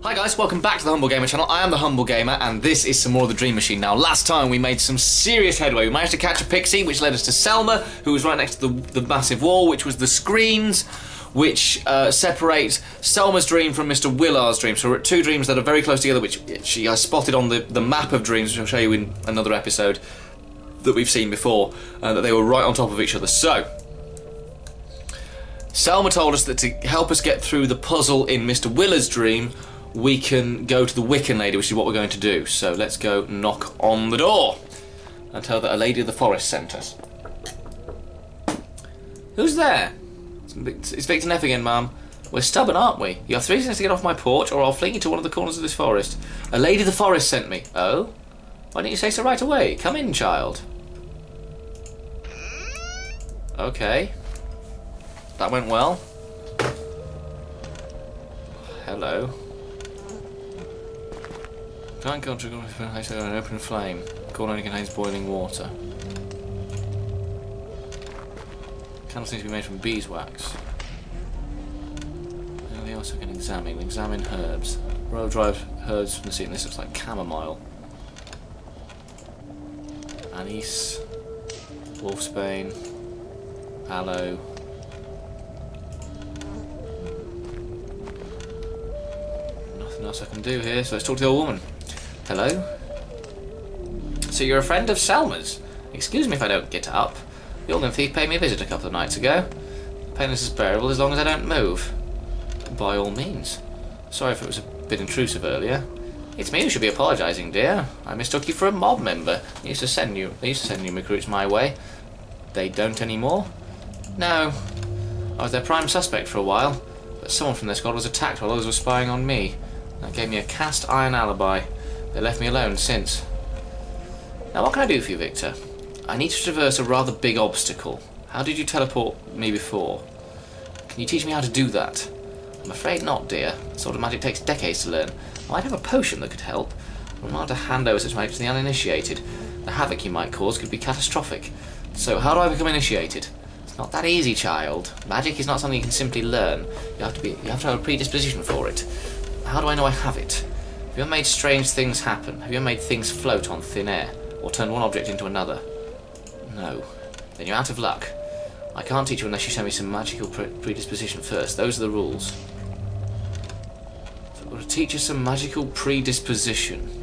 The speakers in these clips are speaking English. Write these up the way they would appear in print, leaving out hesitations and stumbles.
Hi guys, welcome back to the Humble Gamer channel. I am the Humble Gamer and this is some more of the Dream Machine. Now last time we made some serious headway. We managed to catch a pixie which led us to Selma, who was right next to the massive wall, which was the screens which separate Selma's dream from Mr. Willard's dream. So we're at two dreams that are very close together, which I spotted on the map of dreams, which I'll show you in another episode that we've seen before, that they were right on top of each other. So Selma told us that to help us get through the puzzle in Mr. Willard's dream, we can go to the Wiccan lady, which is what we're going to do. So let's go knock on the door and tell her that a lady of the forest sent us. Who's there? It's Victor Neff again, Mum. We're stubborn, aren't we? You have 3 seconds to get off my porch, or I'll fling you to one of the corners of this forest. A lady of the forest sent me. Oh? Why didn't you say so right away? Come in, child. Okay. That went well. Hello. Can't go to an open flame. Corn only contains boiling water. Candle seems to be made from beeswax. Anything else I can examine? Examine herbs. Royal dried herbs from the sea. This looks like chamomile. Anise. Wolfsbane. Aloe. Nothing else I can do here, so let's talk to the old woman. Hello? So you're a friend of Selma's? Excuse me if I don't get up. The organ thief paid me a visit a couple of nights ago. Painless is bearable as long as I don't move. By all means. Sorry if it was a bit intrusive earlier. It's me who should be apologising, dear. I mistook you for a mob member. They used to send new recruits my way. They don't anymore? No. I was their prime suspect for a while, but someone from their squad was attacked while others were spying on me. That gave me a cast iron alibi. They left me alone since. Now what can I do for you, Victor? I need to traverse a rather big obstacle. How did you teleport me before? Can you teach me how to do that? I'm afraid not, dear. That sort of magic takes decades to learn. I might have a potion that could help. I'm not to hand over such magic to the uninitiated. The havoc you might cause could be catastrophic. So how do I become initiated? It's not that easy, child. Magic is not something you can simply learn. You have to have a predisposition for it. How do I know I have it? Have you ever made strange things happen? Have you ever made things float on thin air? Or turned one object into another? No. Then you're out of luck. I can't teach you unless you show me some magical predisposition first. Those are the rules. So I've got to teach you some magical predisposition.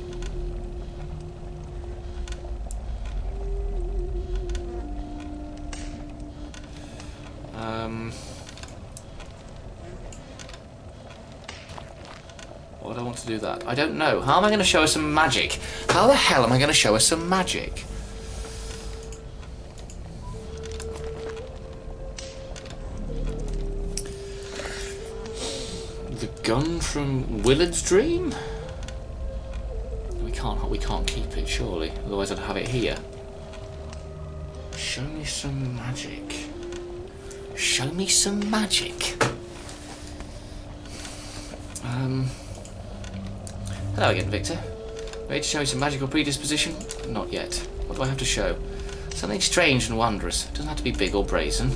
Why would I want to do that? I don't know. How am I going to show her some magic? How the hell am I going to show her some magic? The gun from Willard's dream? We can't keep it, surely. Otherwise I'd have it here. Show me some magic. Show me some magic. Hello again, Victor. Ready to show you some magical predisposition? Not yet. What do I have to show? Something strange and wondrous. It doesn't have to be big or brazen.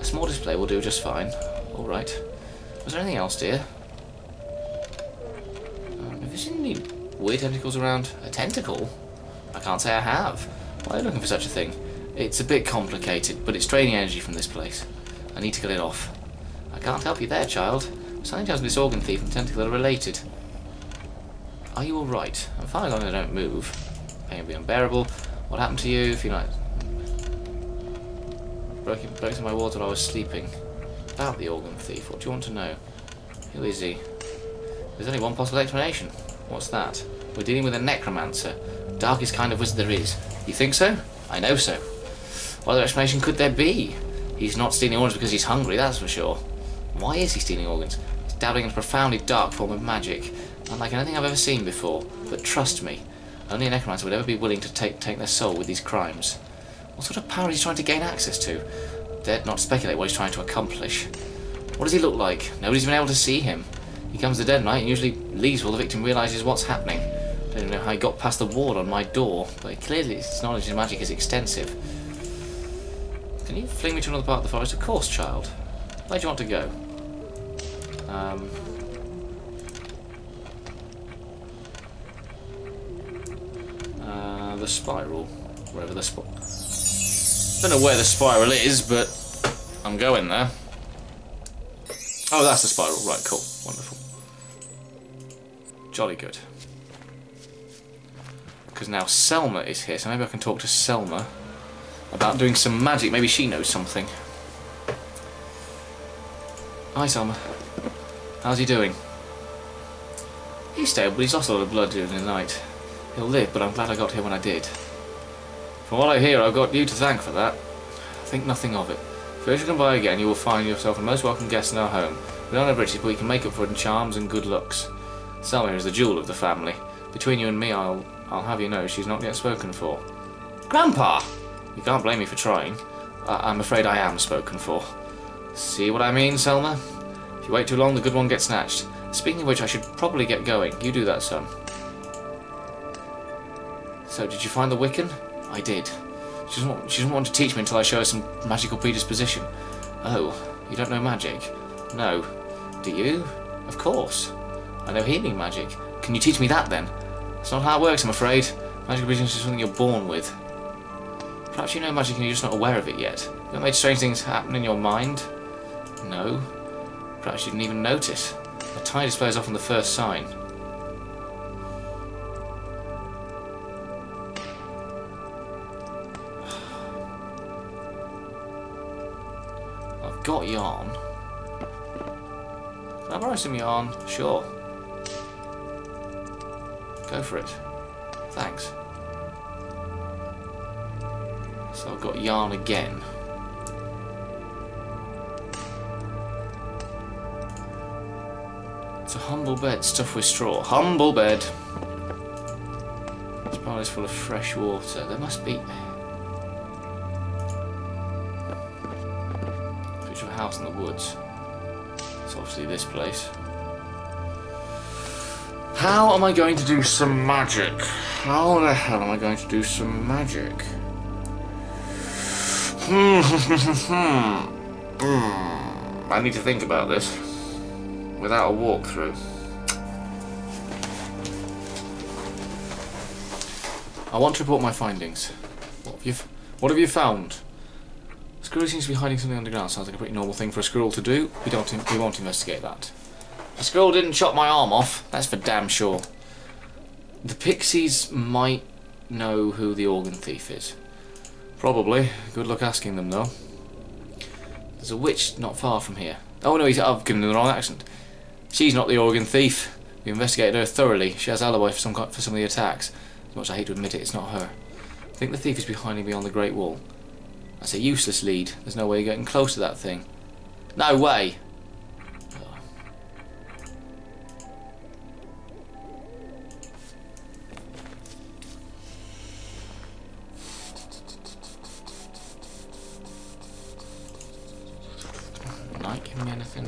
A small display will do just fine. Alright. Was there anything else, dear? Have you seen any weird tentacles around? A tentacle? I can't say I have. Why are you looking for such a thing? It's a bit complicated, but it's draining energy from this place. I need to get it off. I can't help you there, child. Something tells me this organ thief and tentacle are related. Are you alright? I'm fine as long as I don't move. Pain will be unbearable. What happened to you if you like broke into my walls while I was sleeping? About the organ thief, what do you want to know? Who is he? There's only one possible explanation. What's that? We're dealing with a necromancer. Darkest kind of wizard there is. You think so? I know so. What other explanation could there be? He's not stealing organs because he's hungry, that's for sure. Why is he stealing organs? He's dabbling in a profoundly dark form of magic. Unlike anything I've ever seen before. But trust me, only a necromancer would ever be willing to take their soul with these crimes. What sort of power is he trying to gain access to? Dared not speculate what he's trying to accomplish. What does he look like? Nobody's been able to see him. He comes to dead at night and usually leaves while the victim realises what's happening. I don't know how he got past the wall on my door, but clearly his knowledge of magic is extensive. Can you fling me to another part of the forest? Of course, child. Where do you want to go? the spiral. Wherever the spiral... Don't know where the spiral is, but I'm going there. Oh, that's the spiral. Right, cool. Wonderful. Jolly good. Because now Selma is here, so maybe I can talk to Selma about doing some magic. Maybe she knows something. Hi, Selma. How's he doing? He's stable, but he's lost a lot of blood during the night. He'll live, but I'm glad I got here when I did. From what I hear, I've got you to thank for that. Think nothing of it. If you ever come by again, you will find yourself a most welcome guest in our home. We don't have riches, but we can make up for it in charms and good looks. Selma is the jewel of the family. Between you and me, I'll have you know she's not yet spoken for. Grandpa! You can't blame me for trying. I'm afraid I am spoken for. See what I mean, Selma? If you wait too long, the good one gets snatched. Speaking of which, I should probably get going. You do that, son. So, did you find the Wiccan? I did. She doesn't want to teach me until I show her some magical predisposition. Oh, you don't know magic? No. Do you? Of course. I know healing magic. Can you teach me that, then? That's not how it works, I'm afraid. Magical predisposition is something you're born with. Perhaps you know magic and you're just not aware of it yet. You haven't made strange things happen in your mind? No. Perhaps you didn't even notice. The tide displays off on the first sign. I've got yarn. Can I borrow some yarn? Sure. Go for it. Thanks. So I've got yarn again. It's a humble bed stuffed with straw. Humble bed. This bowl is full of fresh water. There must be... Picture of a house in the woods. It's obviously this place. How am I going to do some magic? How the hell am I going to do some magic? I need to think about this without a walkthrough. I want to report my findings. What have you found? The squirrel seems to be hiding something underground. Sounds like a pretty normal thing for a squirrel to do. We won't investigate that. The squirrel didn't chop my arm off. That's for damn sure. The pixies might know who the organ thief is. Probably. Good luck asking them, though. There's a witch not far from here. Oh no, I've given him the wrong accent. She's not the organ thief. We investigated her thoroughly. She has alibi for some of the attacks. As much as I hate to admit it, it's not her. I think the thief is behind me beyond the Great Wall. That's a useless lead. There's no way you're getting close to that thing. No way! Not giving me anything.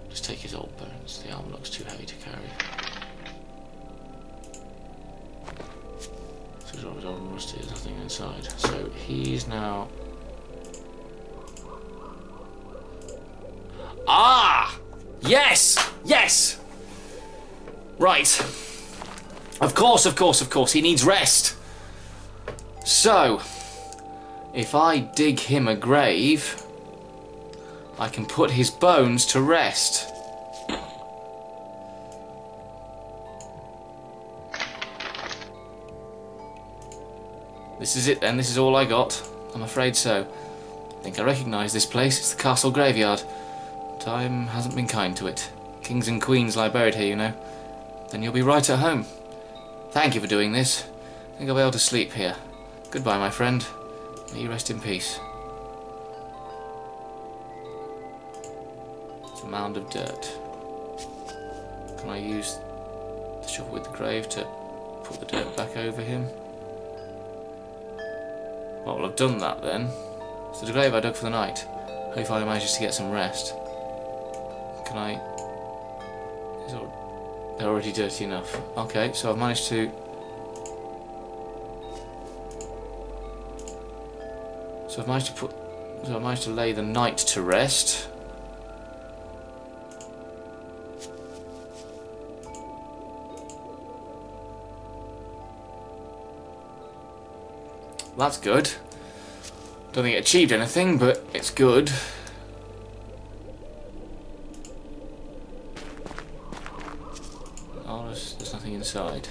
Just take his old bones. The arm looks too heavy to carry. So he's always old and rusty. There's nothing inside. So he's now. Ah! Yes! Yes! Right. Of course, of course, of course. He needs rest. So, if I dig him a grave, I can put his bones to rest. This is it then, this is all I got. I'm afraid so. I think I recognise this place, it's the castle graveyard. Time hasn't been kind to it. Kings and queens lie buried here, you know. Then you'll be right at home. Thank you for doing this. I think I'll be able to sleep here. Goodbye, my friend. May you rest in peace. It's a mound of dirt. Can I use the shovel with the grave to put the dirt back over him? Well, I've done that then. So the grave I dug for the night. Hopefully I managed to get some rest. Can I... They're already dirty enough. Okay, so I've managed to... So I've managed to lay the night to rest. That's good. Don't think it achieved anything, but it's good. Oh, there's nothing inside.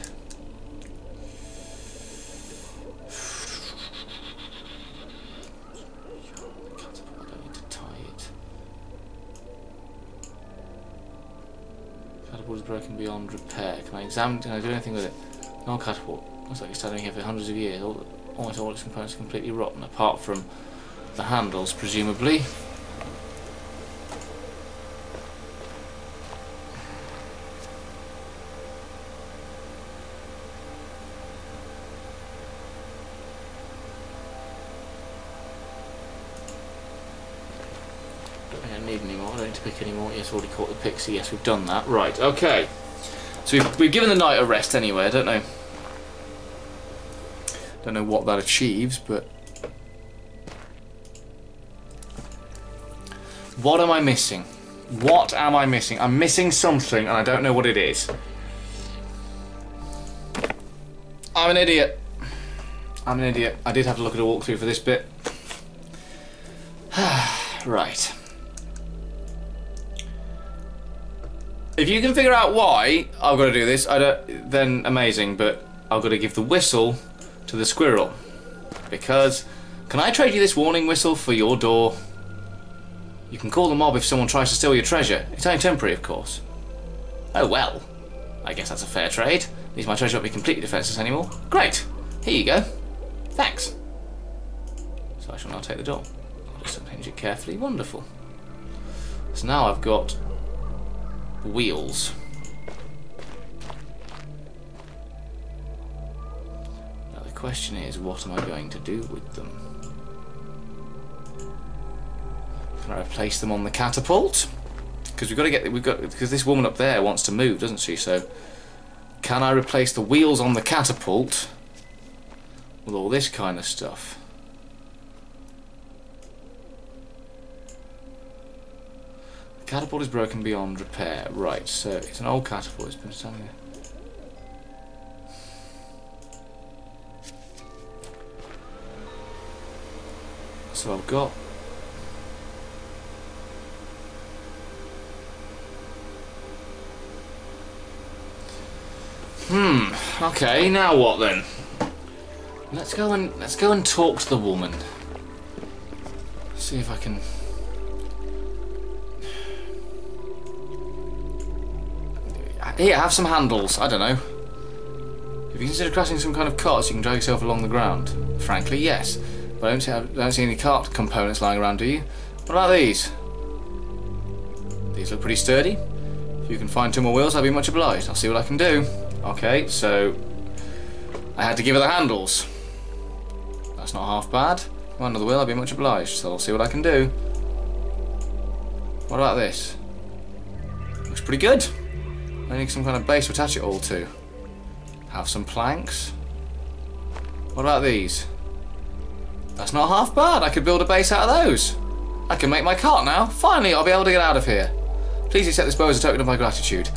I don't need to tie it. Catapult is broken beyond repair. Can I examine? Can I do anything with it? No catapult. Looks like it's standing here for hundreds of years. Almost all its components are completely rotten, apart from the handles, presumably. Don't think I need any more. I don't need to pick any more. Yes, already caught the pixie. Yes, we've done that. Right, okay. So we've given the knight a rest anyway. I don't know what that achieves, but what am I missing? What am I missing? I'm missing something and I don't know what it is. I'm an idiot. I'm an idiot. I did have to look at a walkthrough for this bit. Right. If you can figure out why I've got to do this, then amazing, but I've got to give the whistle to the squirrel. Because, can I trade you this warning whistle for your door? You can call the mob if someone tries to steal your treasure. It's only temporary, of course. Oh well. I guess that's a fair trade. At least my treasure won't be completely defenseless anymore. Great. Here you go. Thanks. So I shall now take the door. I'll just unhinge it carefully. Wonderful. So now I've got wheels. Now the question is, what am I going to do with them? Can I replace them on the catapult? Because because this woman up there wants to move, doesn't she? So can I replace the wheels on the catapult with all this kind of stuff? The catapult is broken beyond repair. Right, so it's an old catapult. It's been standing there. So I've got okay, now what then? Let's go and talk to the woman. See if I can. Here, have some handles. I don't know. Have you considered crafting some kind of cart so you can drag yourself along the ground? Frankly, yes. But I don't see any cart components lying around, do you? What about these? These look pretty sturdy. If you can find 2 more wheels, I'd be much obliged. I'll see what I can do. Okay, so I had to give her the handles. That's not half bad. Come on, another wheel, I'd be much obliged. So I'll see what I can do. What about this? Looks pretty good. I need some kind of base to attach it all to. Have some planks. What about these? That's not half bad. I could build a base out of those. I can make my cart now. Finally, I'll be able to get out of here. Please accept this bow as a token of my gratitude.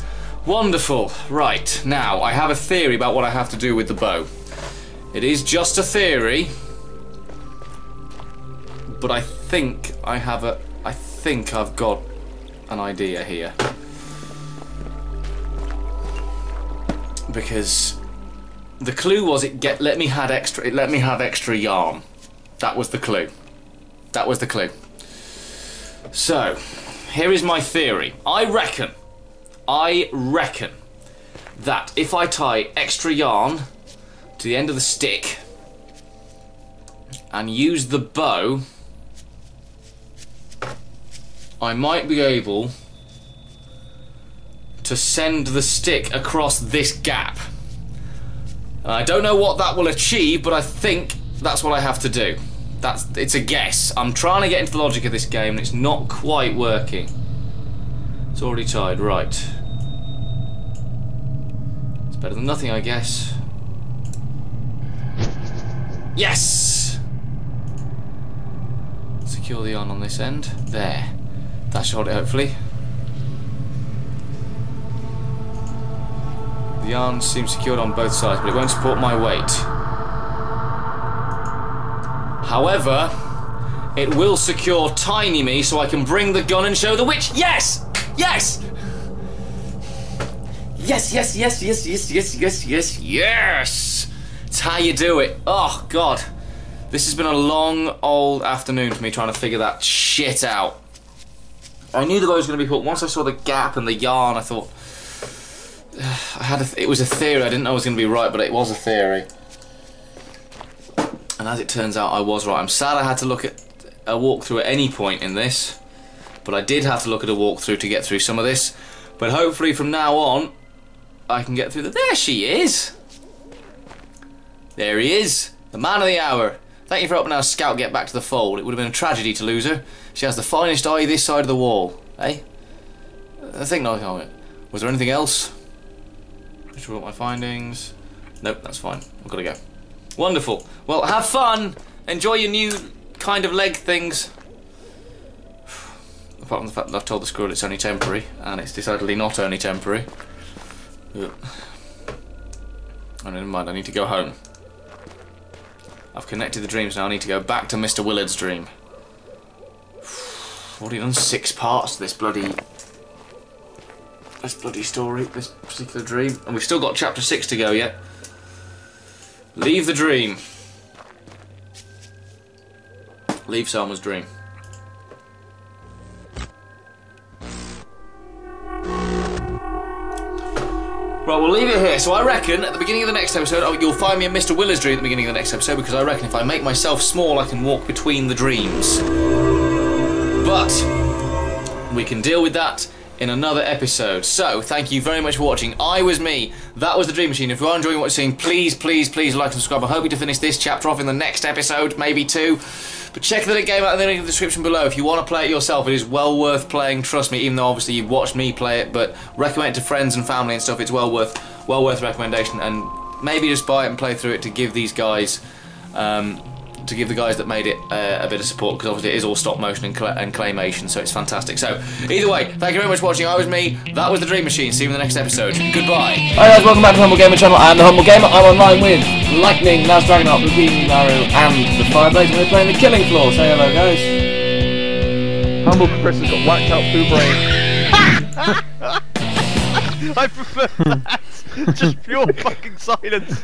Wonderful. Right, now I have a theory about what I have to do with the bow. It is just a theory, but I think I've got an idea here. Because the clue was it let me have extra yarn. That was the clue. That was the clue. So, here is my theory. I reckon that if I tie extra yarn to the end of the stick and use the bow, I might be able to send the stick across this gap. And I don't know what that will achieve, but I think that's what I have to do. It's a guess. I'm trying to get into the logic of this game and it's not quite working. It's already tied, right. It's better than nothing, I guess. Yes! Secure the yarn on this end. There. That should hold it, hopefully. The yarn seems secured on both sides, but it won't support my weight. However, it will secure Tiny Me so I can bring the gun and show the witch. Yes! Yes! Yes, yes, yes, yes, yes, yes, yes, yes, yes! It's how you do it. Oh, God. This has been a long, old afternoon for me trying to figure that shit out. I knew the guy was going to be put. Once I saw the gap and the yarn, I thought... it was a theory. I didn't know it was going to be right, but it was a theory. And as it turns out, I was right. I'm sad I had to look at a walkthrough at any point in this, but I did have to look at a walkthrough to get through some of this. But hopefully from now on, I can get through the... There she is! There he is! The man of the hour. Thank you for helping our scout get back to the fold. It would have been a tragedy to lose her. She has the finest eye this side of the wall. Eh? I think nothing of it. Was there anything else? Just wrote my findings. Nope, that's fine. I've got to go. Wonderful. Well, have fun. Enjoy your new kind of leg things. Apart from the fact that I've told the squirrel it's only temporary, and it's decidedly not only temporary. Oh, never mind, I need to go home. I've connected the dreams now, I need to go back to Mr. Willard's dream. I've already done 6 parts to this bloody story, this particular dream, and we've still got chapter 6 to go yet. Leave the dream. Leave Selma's dream. Right, we'll leave it here. So I reckon at the beginning of the next episode, you'll find me in Mr. Willard's dream at the beginning of the next episode, because I reckon if I make myself small, I can walk between the dreams. But we can deal with that in another episode. So, thank you very much for watching. I was me. That was the Dream Machine. If you are enjoying what you're seeing, please, please, please like and subscribe. I'm hoping to finish this chapter off in the next episode, maybe 2. But check the game out in the link in the description below. If you want to play it yourself, it is well worth playing, trust me, even though obviously you've watched me play it, but recommend it to friends and family and stuff. It's well worth recommendation, and maybe just buy it and play through it to give these guys to give the guys that made it a bit of support, because obviously it is all stop motion and claymation, so it's fantastic. So, either way, thank you very much for watching. I was me, that was the Dream Machine. See you in the next episode. Goodbye. Hi guys, welcome back to the Humble Gamer channel. I am the Humble Gamer. I'm online with Lightning, Naz Dragonheart, Wiccan, Naru, and the Fireblaze, and we're playing the Killing Floor. Say hello, guys. Humble Chris has got whacked out through brain. I prefer that. Just pure fucking silence.